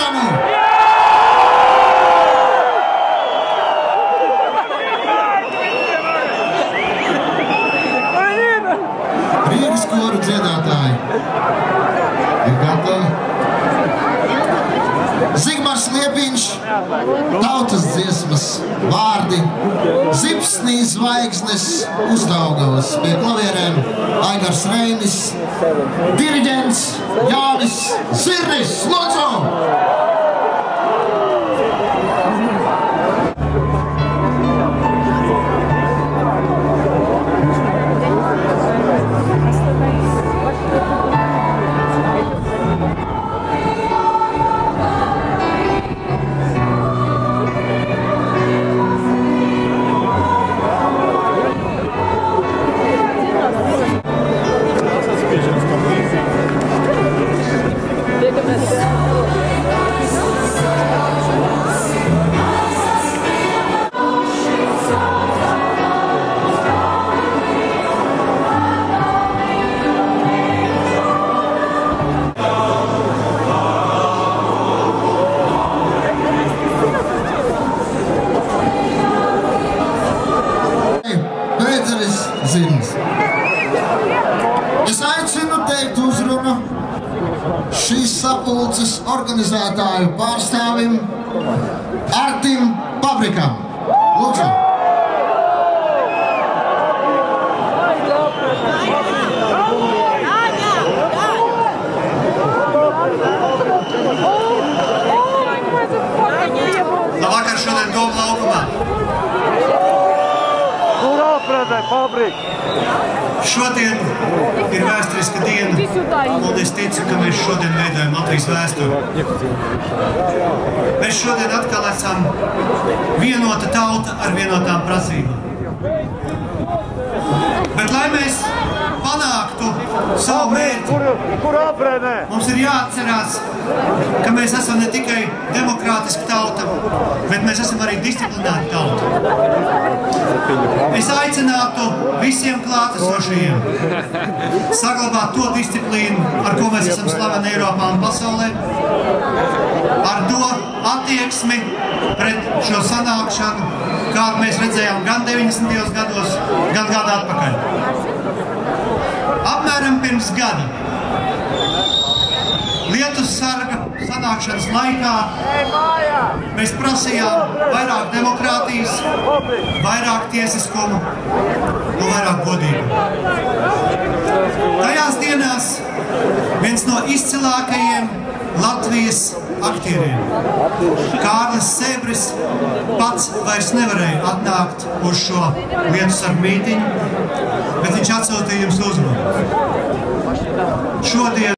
lūkšanu! Rīgas koru dziedātāji ir gatavi. Zigmars Liepiņš, tautas dziesmas vārdi, Zipsnī zvaigznes Uzdaugavas, pie klavierēm Aigars Reinis, diriģents Jānis Zirnis, lūdzu! Es aicinu teikt uzrunu šīs sapulces organizētāju pārstāvim Artim Pabrikam. Lūdzu! Labvakar šodien Doma laukumā. Šodien ir vēsturiska diena, un es ticu, ka mēs šodien veidojam Latvijas vēsturi. Mēs šodien atkal esam vienota tauta ar vienotām prasībām. Bet, lai mēs panāktu savu mērķi, mums ir jāatcerās, ka mēs esam ne tikai demokrātiska tauta, bet mēs esam arī disciplinēta tauta. Es aicinātu visiem klātesošajiem saglabāt to disciplīnu, ar ko mēs esam slaveni Eiropā un pasaulē, ar to attieksmi pret šo sanākšanu, kādu mēs redzējām gan 90. gados, gan gadu atpakaļ. Apmēram pirms gada Lietuvas sarga sanākšanas laikā mēs prasījām vairāk demokrātijas, vairāk tiesiskumu un vairāk godīgumu. Tajās dienās viens no izcilākajiem Latvijas aktieriem, Kārlis Sebris, pats vairs nevarēja atnākt uz šo Lietuvas sargu mītiņu, bet viņš atsūtīja jums uzrunu. Šodien